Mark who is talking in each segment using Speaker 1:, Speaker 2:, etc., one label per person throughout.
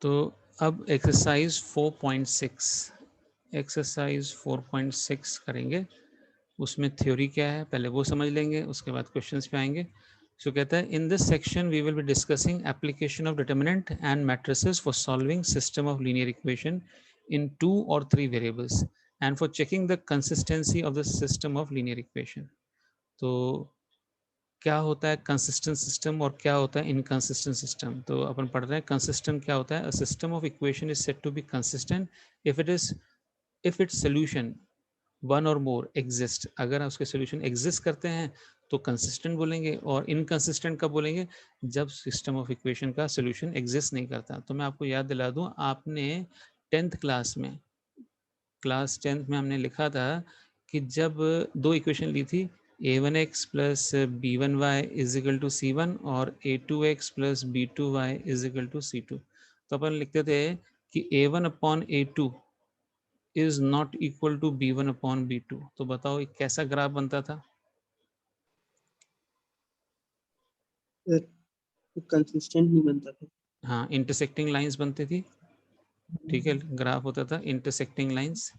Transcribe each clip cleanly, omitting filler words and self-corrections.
Speaker 1: तो अब एक्सरसाइज 4.6 करेंगे। उसमें थ्योरी क्या है पहले वो समझ लेंगे, उसके बाद क्वेश्चंस पे आएंगे। सो कहता है in this section we will be discussing application of determinant and matrices for solving system of linear equation in 2 or 3 variables and for checking the consistency of the system of linear equation. तो क्या होता है consistent system और क्या होता है inconsistent system. तो अपन पढ़ रहे हैं कंसिस्टेंट क्या होता है। A system of equation is said to be consistent if its solution one or more exist. अगर उसके सोल्यूशन एग्जिस्ट करते हैं तो कंसिस्टेंट बोलेंगे, और इनकंसिस्टेंट कब बोलेंगे, जब सिस्टम ऑफ इक्वेशन का सोल्यूशन एग्जिस्ट नहीं करता। तो मैं आपको याद दिला दूं, आपने 10th क्लास 10th में हमने लिखा था कि जब दो इक्वेशन ली थी, a1x plus b1y is equal to c1 और a2x plus b2y is equal to c2, तो अपन लिखते थे कि a1 upon a2 is not equal to b1 upon b2। तो बताओ एक कैसा ग्राफ बनता था।
Speaker 2: कंसिस्टेंट नहीं बनता था।
Speaker 1: हाँ, इंटरसेक्टिंग लाइंस बनती थी, ठीक है, ग्राफ होता था इंटरसेक्टिंग लाइंस।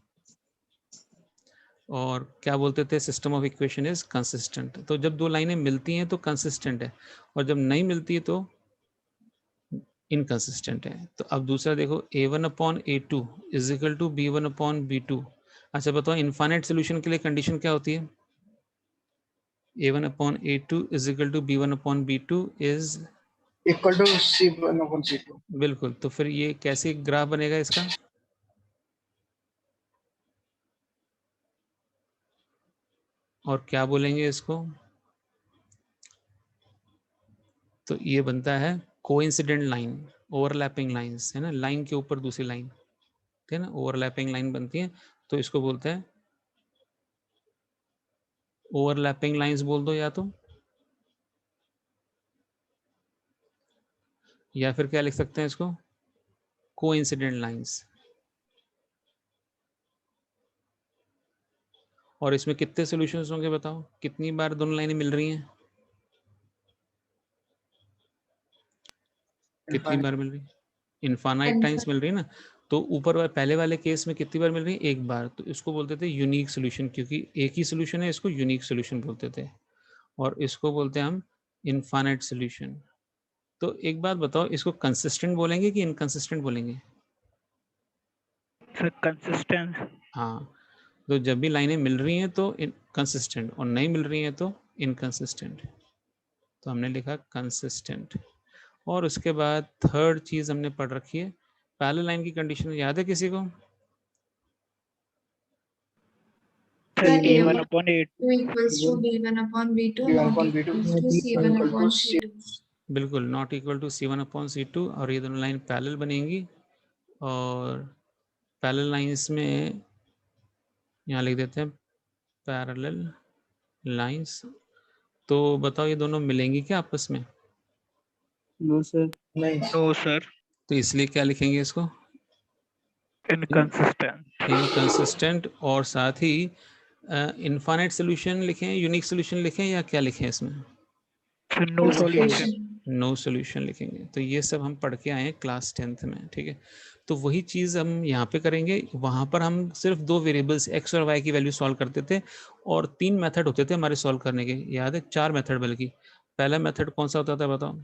Speaker 1: और क्या बोलते थे, system of equation is consistent. तो जब दो लाइनें मिलती हैं तो कंसिस्टेंट है, और जब नहीं मिलती है तो इनकंसिस्टेंट है। तो अब दूसरा देखो, a1 upon a2 is equal to b1 upon b2। अच्छा बताओ इनफाइनाइट सोल्यूशन के लिए कंडीशन क्या होती है। a1 upon a2 is equal to b1 upon b2 is
Speaker 2: equal to c1 upon c2।
Speaker 1: बिल्कुल। तो फिर ये कैसे ग्राफ बनेगा इसका, और क्या बोलेंगे इसको। तो ये बनता है कोइंसिडेंट लाइन, ओवरलैपिंग लाइंस है ना, लाइन के ऊपर दूसरी लाइन, ठीक है ना, ओवरलैपिंग लाइन बनती है। तो इसको बोलते हैं ओवरलैपिंग लाइंस बोल दो, या फिर क्या लिख सकते हैं इसको, कोइंसिडेंट लाइंस। और इसमें कितने सॉल्यूशंस होंगे बताओ, कितनी बार दोनों लाइनें मिल रही हैं, कितनी बार मिल रही है, इनफाइनाइट टाइम्स मिल रही है ना। तो ऊपर वाले पहले वाले केस में कितनी बार मिल रही है, एक बार। तो इसको बोलते थे यूनिक सोल्यूशन, क्योंकि एक ही सोल्यूशन है, इसको यूनिक सोल्यूशन बोलते थे। और इसको बोलते हैं हम इनफाइनाइट सोल्यूशन। तो एक बात बताओ, इसको कंसिस्टेंट बोलेंगे कि इनकंसिस्टेंट बोलेंगे।
Speaker 3: कंसिस्टेंट।
Speaker 1: हाँ, तो जब भी लाइनें मिल रही हैं तो कंसिस्टेंट, और नहीं मिल रही हैं तो इनकंसिस्टेंट। तो हमने लिखा कंसिस्टेंट। और उसके बाद थर्ड चीज हमने पढ़ रखी है, पैरेलल लाइन की कंडीशन याद है किसी को।
Speaker 3: a1 upon a2
Speaker 4: equals to b1 upon b2 not equals to c1 upon c2।
Speaker 1: बिल्कुल, not equal to c1 upon c2। और ये दोनों लाइन पैरेलल बनेंगी, और पैरेलल लाइंस में यहाँ लिख देते हैं पैरेलल लाइंस। तो बताओ ये दोनों मिलेंगी क्या आपस में।
Speaker 2: No sir.
Speaker 1: नहीं।
Speaker 3: नो सर,
Speaker 1: तो इसलिए क्या लिखेंगे इसको,
Speaker 3: इनकंसिस्टेंट।
Speaker 1: इनकंसिस्टेंट। और साथ ही इनफाइनाइट सोल्यूशन लिखें, यूनिक सोल्यूशन लिखें, या क्या लिखें इसमें,
Speaker 3: नो सॉल्यूशन।
Speaker 1: नो सोल्यूशन लिखेंगे। तो ये सब हम पढ़ के आए हैं क्लास 10th में, ठीक है। तो वही चीज़ हम यहाँ पे करेंगे। वहाँ पर हम सिर्फ दो वेरिएबल्स x और y की वैल्यू सॉल्व करते थे, और 3 मेथड होते थे हमारे सॉल्व करने के, याद है, 4 मेथड बल्कि। पहला मेथड कौन सा होता था बताओ,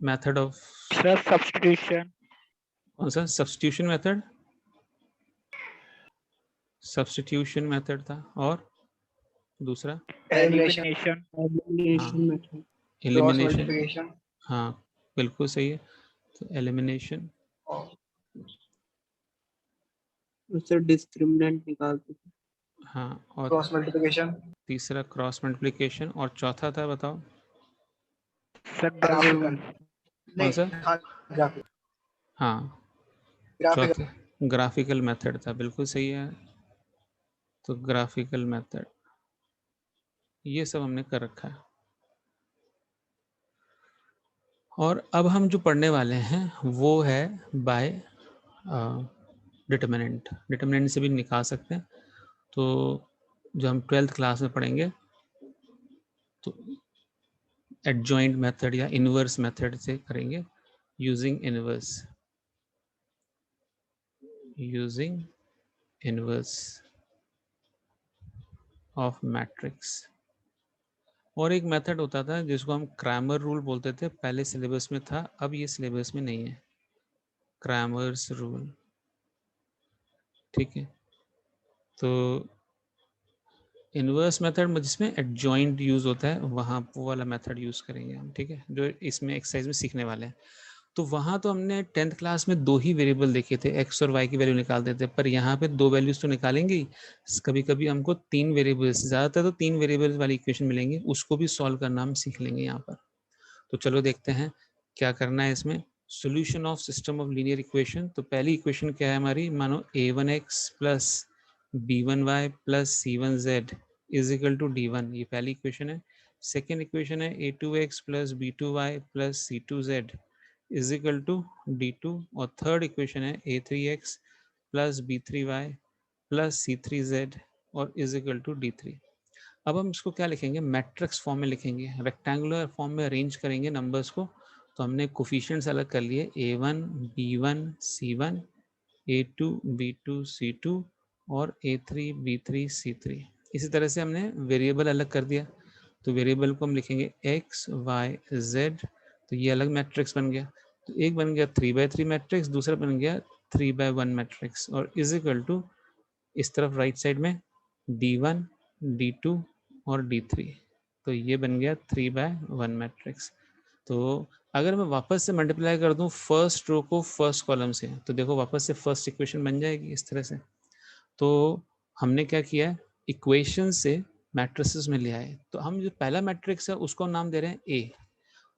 Speaker 1: मेथड ऑफ
Speaker 3: सब्स्टिट्यूशन।
Speaker 1: कौन सा, सब्स्टिट्यूशन मेथड, सब्स्टिट्यूशन मेथड था। और दूसरा
Speaker 3: एलिमिनेशन।
Speaker 2: मेथड।
Speaker 1: एलिमिनेशन। हाँ बिल्कुल सही है, तो एलिमिनेशन।
Speaker 2: उससे डिस्क्रिमिनेंट निकालते थे।
Speaker 1: हाँ, और
Speaker 2: क्रॉस मल्टीप्लिकेशन।
Speaker 1: तीसरा क्रॉस मल्टीप्लिकेशन, और चौथा था बताओ
Speaker 3: ग्राफिकल।
Speaker 1: कौन सा। हाँ, चौथा ग्राफिकल मेथड था, बिल्कुल सही है। तो ग्राफिकल मेथड, ये सब हमने कर रखा है। और अब हम जो पढ़ने वाले हैं वो है बाय डिटरमिनेंट। डिटरमिनेंट से भी निकाल सकते हैं। तो जो हम 12th क्लास में पढ़ेंगे, तो एडजॉइंट मेथड या इनवर्स मेथड से करेंगे। using inverse of matrix. और एक मेथड होता था जिसको हम क्रैमर रूल बोलते थे, पहले सिलेबस में था, अब ये सिलेबस में नहीं है, क्रैमर्स रूल। ठीक है, तो इनवर्स मेथड जिसमें एडजॉइंट यूज होता है वहाँ वो वाला मेथड यूज करेंगे हम। ठीक है, जो इसमें एक्सरसाइज में सीखने वाले हैं। तो वहाँ तो हमने 10th क्लास में 2 ही वेरिएबल देखे थे, एक्स और वाई की वैल्यू निकालते थे, पर यहाँ पे 2 वैल्यूज तो निकालेंगे ही, कभी कभी हमको 3 वेरिएबल्स, ज़्यादातर तो 3 वेरिएबल्स वाली इक्वेशन मिलेंगे, उसको भी सॉल्व करना हम सीख लेंगे यहाँ पर। तो चलो देखते हैं क्या करना है इसमें। Solution of system of linear equation. तो पहली इक्वेशन क्या है हमारी, मानो a1x plus b1y plus c1z is equal to d1, ये पहली इक्वेशन है। सेकेंड इक्वेशन है a2x plus b2y plus c2z is equal to d2, और थर्ड इक्वेशन है a3x plus b3y plus c3z और इज इक्वल टू d3। अब हम इसको क्या लिखेंगे, मैट्रिक्स फॉर्म में लिखेंगे, रेक्टेंगुलर फॉर्म में अरेंज करेंगे नंबर्स को। तो हमने कोफिशिएंट्स अलग कर लिए, a1 b1 c1, a2 b2 c2 और a3 b3 c3। इसी तरह से हमने वेरिएबल अलग कर दिया, तो वेरिएबल को हम लिखेंगे x y z, तो ये अलग मैट्रिक्स बन गया। तो एक बन गया 3x3 मैट्रिक्स, दूसरा बन गया 3x1 मैट्रिक्स, और इज इक्वल टू इस तरफ राइट साइड में d1 d2 और d3, तो ये बन गया 3x1 मैट्रिक्स। तो अगर मैं वापस से मल्टीप्लाई कर दूं फर्स्ट रो को फर्स्ट कॉलम से, तो देखो वापस से फर्स्ट इक्वेशन बन जाएगी इस तरह से। तो हमने क्या किया है, इक्वेशन से मैट्रिसेस में लिया है। तो हम जो पहला मैट्रिक्स है उसको नाम दे रहे हैं ए,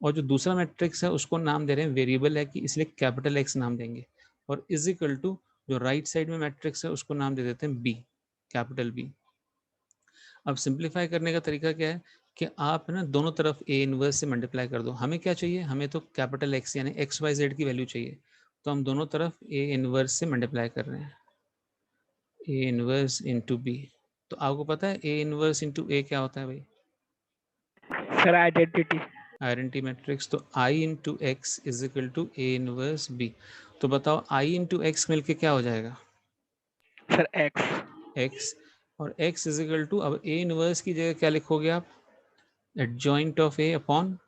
Speaker 1: और जो दूसरा मैट्रिक्स है उसको नाम दे रहे हैं, वेरिएबल है कि इसलिए कैपिटल एक्स नाम देंगे, और इज इक्वल टू जो राइट साइड में मैट्रिक्स है उसको नाम दे देते हैं बी, कैपिटल बी। अब सिंप्लीफाई करने का तरीका क्या है कि आप ना दोनों तरफ ए इनवर्स से मल्टीप्लाई कर दो। हमें क्या चाहिए, हमें तो कैपिटल एक्स यानी एक्स वाई जेड की वैल्यू चाहिए, तो हम दोनों तरफ ए इनवर्स से मल्टीप्लाई कर रहे हैं, ए इनवर्स इंटू बी। तो आपको पता है ए इनवर्स इंटू ए क्या होता है भाई,
Speaker 3: सर आइडेंटिटी।
Speaker 1: Identity matrix. तो I into x is equal to A inverse B. तो बताओ आई इंटू एक्स मिलके क्या हो जाएगा,
Speaker 3: सर एक्स।
Speaker 1: एक्स, और एक्स इज इक्वल टू, अब ए इनवर्स की जगह क्या लिखोगे आप, adjoint of A upon,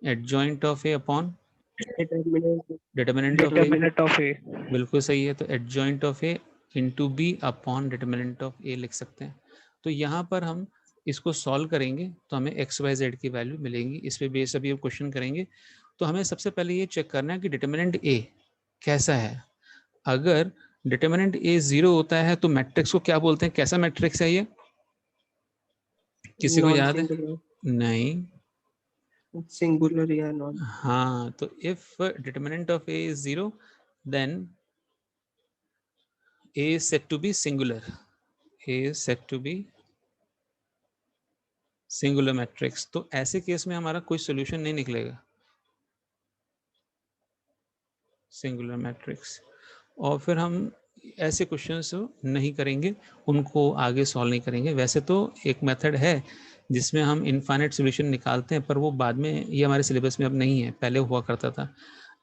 Speaker 1: adjoint of A upon determinant of A.
Speaker 3: Determinant of A.
Speaker 1: बिल्कुल सही है, तो adjoint of A into B upon determinant of A लिख सकते हैं। तो यहाँ पर हम इसको सॉल्व करेंगे तो हमें एक्स वाई जेड की वैल्यू मिलेंगी, इस पे बेस अभी हम क्वेश्चन करेंगे। तो हमें सबसे पहले ये चेक करना है कि डिटरमिनेंट ए कैसा है। अगर डिटरमिनेंट ए 0 होता है तो मैट्रिक्स को क्या बोलते हैं, कैसा मैट्रिक्स है ये, किसी को याद है? नहीं,
Speaker 2: सिंगुलर या नॉन।
Speaker 1: हाँ, तो if determinant of A is 0 then A is said to be singular. A is said to be singular matrix. तो ऐसे केस में हमारा कोई सॉल्यूशन नहीं निकलेगा, सिंगुलर मैट्रिक्स। और फिर हम ऐसे क्वेश्चंस नहीं करेंगे, उनको आगे सॉल्व नहीं करेंगे। वैसे तो एक मेथड है जिसमें हम इनफाइनाइट सॉल्यूशन निकालते हैं, पर वो बाद में, ये हमारे सिलेबस में अब नहीं है, पहले हुआ करता था।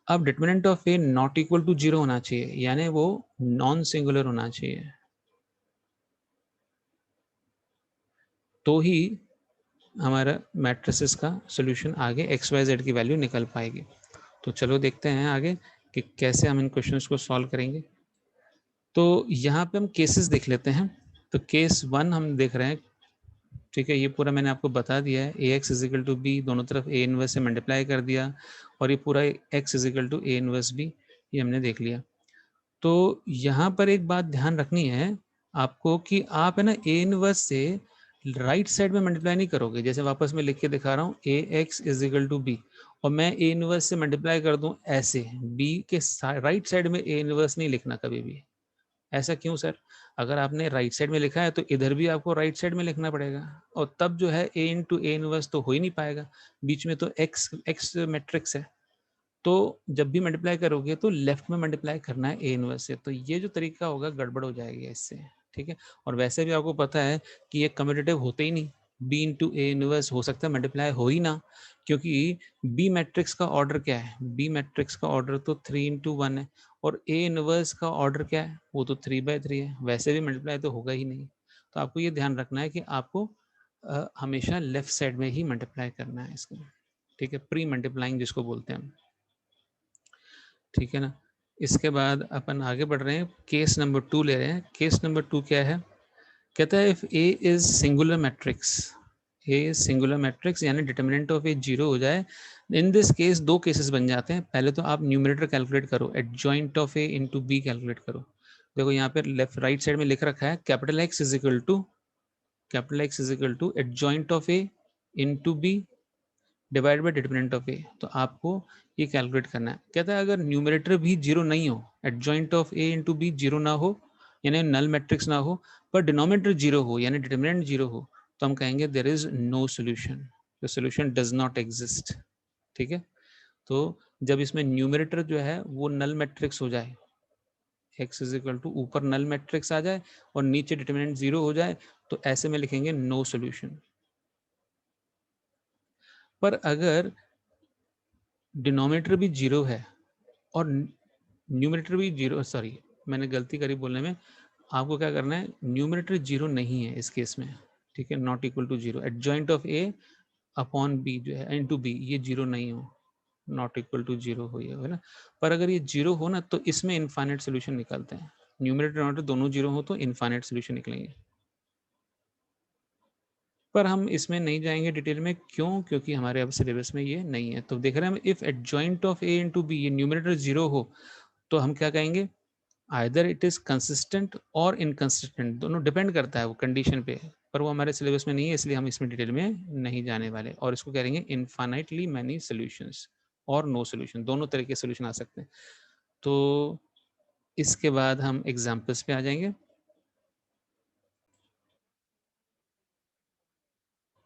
Speaker 1: अब determinant of A not equal to 0 होना चाहिए, यानी वो नॉन सिंगुलर होना चाहिए, तो ही हमारा मैट्रिसेस का सॉल्यूशन आगे एक्स वाई जेड की वैल्यू निकल पाएगी। तो चलो देखते हैं आगे कि कैसे हम इन क्वेश्चंस को सॉल्व करेंगे। तो यहाँ पे हम केसेस देख लेते हैं। तो केस 1 हम देख रहे हैं, ठीक है, ये पूरा मैंने आपको बता दिया है, ए एक्स इजिकल टू बी, दोनों तरफ ए इनवर्स से मल्टीप्लाई कर दिया, और ये पूरा x is equal to A inverse B, ये हमने देख लिया। तो यहाँ पर एक बात ध्यान रखनी है आपको कि आप है ना ए इनवर्स से राइट साइड में मल्टीप्लाई नहीं करोगे। जैसे वापस मैं लिख के दिखा रहा हूँ, A x is equal to B, और मैं ए इनवर्स से मल्टीप्लाई कर दूं ऐसे, बी के राइट साइड में ए इनवर्स नहीं लिखना कभी भी। ऐसा क्यों सर? अगर आपने राइट साइड में लिखा है तो इधर भी आपको राइट साइड में लिखना पड़ेगा, और तब जो है ए इंटू ए इनवर्स तो हो ही नहीं पाएगा, बीच में तो एक्स मैट्रिक्स है। तो जब भी मल्टीप्लाई करोगे तो लेफ्ट में मल्टीप्लाई करना है ए इनवर्स से। तो ये जो तरीका होगा गड़बड़ हो जाएगी इससे, ठीक है। और वैसे भी आपको पता है कि ये कम्यूटेटिव होते ही नहीं, बी इंटू ए इनवर्स हो सकता है मल्टीप्लाई हो ही ना, क्योंकि बी मैट्रिक्स का ऑर्डर क्या है, बी मैट्रिक्स का ऑर्डर तो 3 इंटू 1 है, और ए इनवर्स का ऑर्डर क्या है, वो तो 3/3 है, वैसे भी मल्टीप्लाई तो होगा ही नहीं। तो आपको ये ध्यान रखना है कि आपको हमेशा लेफ्ट साइड में ही मल्टीप्लाई करना है इसको, ठीक है, प्री मल्टीप्लाइंग जिसको बोलते हैं, ठीक है ना। इसके बाद अपन आगे बढ़ रहे हैं, केस नंबर 2 ले रहे हैं। केस नंबर 2 क्या है, कहता है if A is singular matrix, A is singular matrix यानी डिटर्मिनेंट ऑफ ए 0 हो जाए, इन दिस केस दो केसेस बन जाते हैं। पहले तो आप न्यूमरेटर कैलकुलेट करो, adjoint of A into B calculate करो। देखो यहाँ पे लेफ्ट राइट साइड में लिख रखा है capital x is equal to adjoint of A into B divide by determinant of A. तो आपको ये कैलकुलेट करना है। कहता है अगर न्यूमरेटर भी 0 नहीं हो, adjoint of A into B 0 ना हो, यानी नल मैट्रिक्स ना हो, पर डिनोमिनेटर 0 हो यानी डिटर्मिनेंट 0 हो, तो हम कहेंगे there is no solution, the solution does not exist, ठीक है। तो जब इसमें न्यूमरेटर जो है वो नल मैट्रिक्स हो जाए, x इज इक्वल टू ऊपर नल मैट्रिक्स आ जाए और नीचे डिटर्मिनेंट 0 हो जाए, तो ऐसे में लिखेंगे नो सोल्यूशन। पर अगर डिनोमिनेटर भी 0 है और न्यूमरेटर भी 0, सॉरी मैंने गलती करी बोलने में, आपको क्या करना है, न्यूमरेटर 0 नहीं है इस केस में, ठीक है, not equal to 0, adjoint of A upon B जो है इनटू बी, ये 0 नहीं हो, नॉट इक्वल टू 0 हो, ये है ना। पर अगर ये 0 हो ना, तो इसमें इनफाइनाइट सोल्यूशन निकलते हैं, न्यूमरेटर डिनोमिनेटर दोनों 0 हो तो इनफाइनाइट सोल्यूशन निकलेंगे। पर हम इसमें नहीं जाएंगे डिटेल में, क्यों, क्योंकि हमारे अब सिलेबस में ये नहीं है। तो देख रहे हैं हम, if adjoint of A into B, ये न्यूमरेटर 0 हो, तो हम क्या कहेंगे, आइदर इट इज कंसिस्टेंट और इनकंसिस्टेंट, दोनों डिपेंड करता है वो कंडीशन पे, पर वो हमारे सिलेबस में नहीं है, इसलिए हम इसमें डिटेल में नहीं जाने वाले। और इसको कहेंगे इनफाइनाइटली मैनी सॉल्यूशंस और नो सॉल्यूशन, दोनों तरह के सॉल्यूशन आ सकते हैं। तो इसके बाद हम एग्जांपल्स पे आ जाएंगे।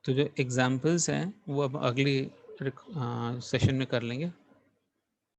Speaker 1: तो जो एग्जांपल्स हैं वो अब अगली सेशन में कर लेंगे।